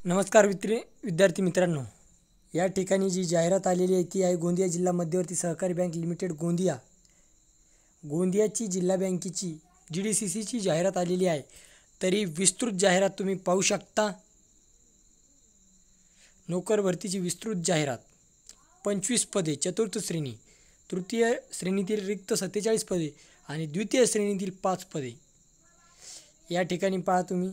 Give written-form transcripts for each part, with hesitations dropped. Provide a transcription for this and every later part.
नमस्कार विद्यार्थी मित्रांनो, या ठिकाणी जी जाहिरात आलेली आहे ती आहे गोंदिया जिल्हा मध्यवर्ती सहकारी बँक लिमिटेड गोंदियाची जिल्हा बँकेची GDCCची जाहिरात आलेली आहे। तरी विस्तृत जाहिरात तुम्ही पाहू शकता। नोकर भरतीची विस्तृत जाहिरात। 25 पदे चतुर्थ श्रेणी, तृतीय श्रेणीतील रिक्त 47 पदे आणि द्वितीय श्रेणीतील 5 पदे। या ठिकाणी पहा तुम्ही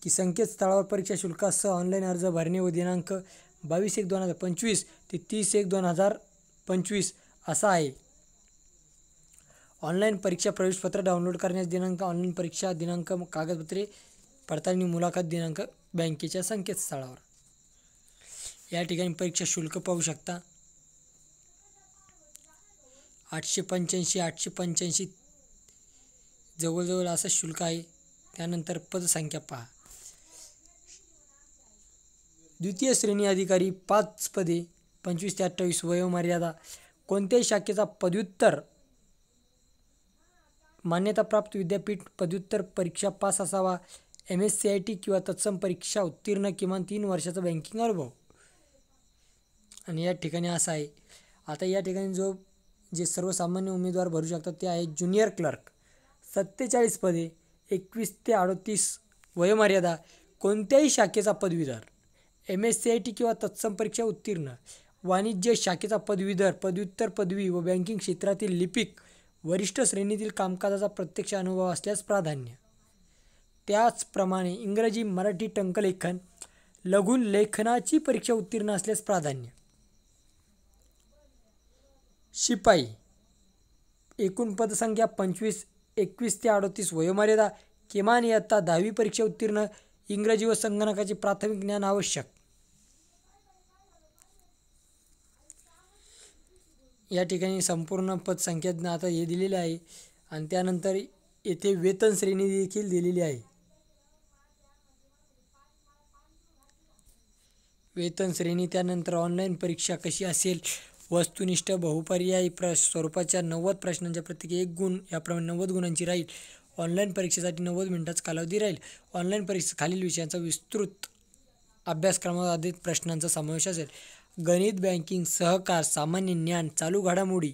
की संकेतस्थळावर परीक्षा शुल्कासह ऑनलाईन अर्ज भरणे व दिनांक 22/1/2025 ते 30/1/2025 असा आहे। ऑनलाईन परीक्षा प्रवेशपत्र डाउनलोड करण्यास दिनांक, ऑनलाईन परीक्षा दिनांक, कागदपत्रे पडताळणी मुलाखत दिनांक बँकेच्या संकेतस्थळावर। या ठिकाणी परीक्षा शुल्क पाहू शकता 885 जवळजवळ असं शुल्क आहे। त्यानंतर पदसंख्या पहा। द्वितीय श्रेणी अधिकारी 5 पदे 25 ते 28 वयोमर्यादा। कोणत्याही शाखेचा पदव्युत्तर मान्यताप्राप्त विद्यापीठ पदव्युत्तर परीक्षा पास असावा। MSCIT किंवा तत्सम परीक्षा उत्तीर्ण, किमान 3 वर्षाचा बँकिंग अनुभव। आणि या ठिकाणी असं आहे, आता या ठिकाणी जे सर्वसामान्य उमेदवार भरू शकतात ते आहे ज्युनियर क्लर्क 47 पदे 21 ते 38 वयोमर्यादा। कोणत्याही शाखेचा पदवीधर, MSCIT किंवा तत्सम परीक्षा उत्तीर्ण, वाणिज्य शाखेचा पदवीधर, पदव्युत्तर पदवी व बँकिंग क्षेत्रातील लिपिक, वरिष्ठ श्रेणीतील कामकाजाचा प्रत्यक्ष अनुभव असल्यास प्राधान्य। त्याचप्रमाणे इंग्रजी, मराठी टंकलेखन, लघुलेखनाची परीक्षा उत्तीर्ण असल्यास प्राधान्य। शिपाई एकूण पदसंख्या 25, 21 ते 38 वयोमर्यादा, किमान इयत्ता 10वी परीक्षा उत्तीर्ण, इंग्रजी व संगणकाचे प्राथमिक ज्ञान आवश्यक। या ठिकाणी संपूर्ण पदसंख्या आता हे दिलेले आहे आणि त्यानंतर येथे वेतन श्रेणी देखील दिलेली आहे। वेतन श्रेणी, त्यानंतर ऑनलाईन परीक्षा कशी असेल, वस्तुनिष्ठ बहुपर्यायी स्वरूपाच्या 90 प्रश्नांच्या प्रत्येकी 1 गुण याप्रमाणे 90 गुणांची राहील। ऑनलाईन परीक्षेसाठी 90 मिनिटांचा कालावधी राहील। ऑनलाईन परीक्षेत खालील विषयांचा विस्तृत अभ्यासक्रमावर आधारित प्रश्नांचा समावेश असेल: गणित, बँकिंग, सहकार, सामान्य ज्ञान, चालू घडामोडी,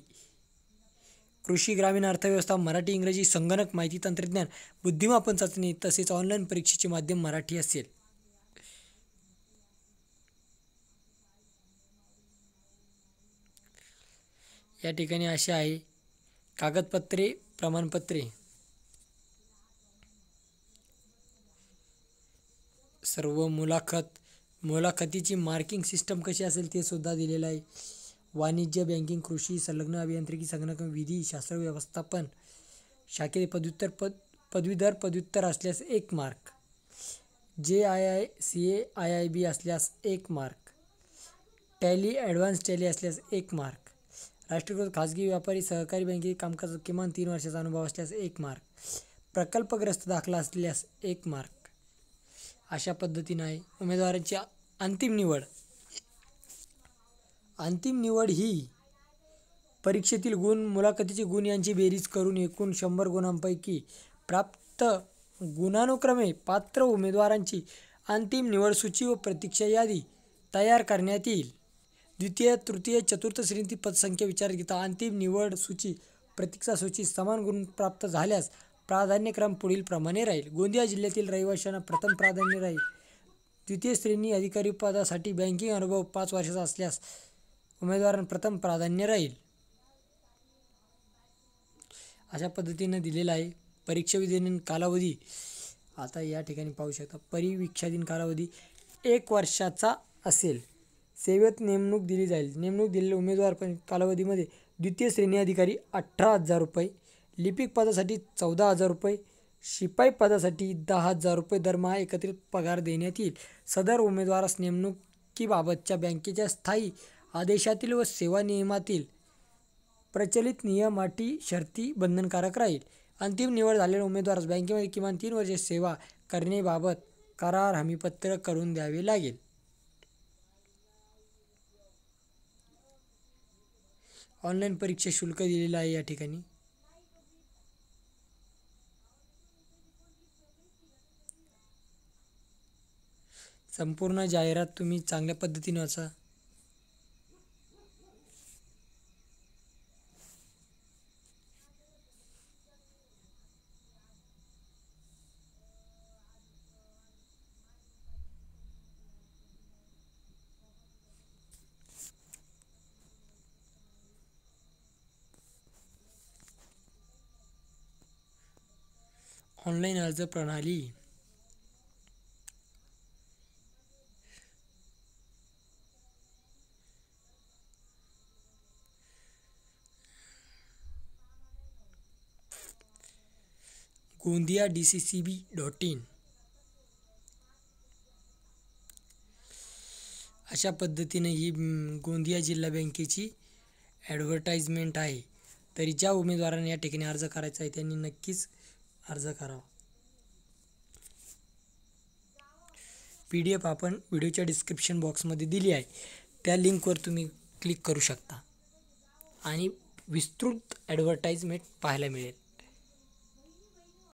कृषी, ग्रामीण अर्थव्यवस्था, मराठी, इंग्रजी, संगणक, माहिती तंत्रज्ञान, बुद्धिमापन चाचणी। तसेच ऑनलाईन परीक्षेचे माध्यम मराठी असेल। या ठिकाणी असे आहे कागदपत्रे, प्रमाणपत्रे, सर्व मुलाखतीची मार्किंग सिस्टम कशी असेल ते सुद्धा दिलेलं आहे। वाणिज्य, बँकिंग, कृषी, संलग्न अभियांत्रिकी, संगणक, विधी, शास्त्र, व्यवस्थापन शाखेत पदवीधर पदव्युत्तर असल्यास 1 मार्क, JII, CA, IIB असल्यास 1 मार्क, टॅली, ॲडव्हान्स टॅली असल्यास 1 मार्क, राष्ट्रीयकृत खाजगी व्यापारी सहकारी बँकेत कामकाजाचा किमान 3 वर्षाचा अनुभव असल्यास 1 मार्क, प्रकल्पग्रस्त दाखला असल्यास 1 मार्क। अशा पद्धतीने आहे उमेदवारांची अंतिम निवड ही परीक्षेतील गुण, मुलाखतीचे गुण यांची बेरीज करून एकूण 100 गुणांपैकी प्राप्त गुणानुक्रमे पात्र उमेदवारांची अंतिम निवड सूची व प्रतीक्षा यादी तयार करण्यात येईल। द्वितीय, तृतीय, चतुर्थ श्रेणीतील पदसंख्या विचारात घेता अंतिम निवड सूची, प्रतीक्षा सूची समान गुण प्राप्त झाल्यास प्राधान्यक्रम पुढील प्रमाणे राहील: गोंदिया जिल्ह्यातील रहिवाशांना प्रथम प्राधान्य राहील। द्वितीय श्रेणी अधिकारी पदासाठी बँकिंग अनुभव 5 वर्षाचा असल्यास उमेदवारांना प्रथम प्राधान्य राहील। अशा पद्धतीने दिलेला आहे। परीक्षाविधीन कालावधी आता या ठिकाणी पाहू शकता। परीवीक्षाधीन कालावधी 1 वर्षाचा असेल। सेवेत नेमणूक दिली जाईल। नेमणूक दिलेल्या उमेदवार कालावधीमध्ये द्वितीय श्रेणी अधिकारी 18,000 रुपये, लिपिक पदासाठी 14,000 रुपये, शिपाई पदासाठी 10,000 रुपये दरमहा एकत्रित पगार देण्यात येईल। सदर उमेदवारास नेमणुकीबाबतच्या बँकेच्या स्थायी आदेशातील व सेवा नियमातील प्रचलित नियम, अटी, शर्ती बंधनकारक राहील। अंतिम निवड झालेल्या उमेदवारास बँकेमध्ये किमान 3 वर्षे सेवा करण्याबाबत करार हमीपत्र करून द्यावे लागेल। ऑनलाईन परीक्षा शुल्क दिलेलं आहे या ठिकाणी। संपूर्ण जाहिरात तुम्ही चांगल्या पद्धतीने वाचा. ऑनलाईन अर्ज प्रणाली. गोंदिया DCCB.in अशा पद्धतीने ही गोंदिया जिल्हा बँकेची ॲडव्हर्टाइजमेंट आहे. तरी ज्या उमेदवारांनी या ठिकाणी अर्ज करायचा आहे त्यांनी नक्कीच अर्ज करावा. PDF आपण व्हिडिओच्या डिस्क्रिप्शन बॉक्समध्ये दिली आहे, त्या लिंकवर तुम्ही क्लिक करू शकता आणि विस्तृत ॲडव्हर्टाइजमेंट पाहायला मिळेल.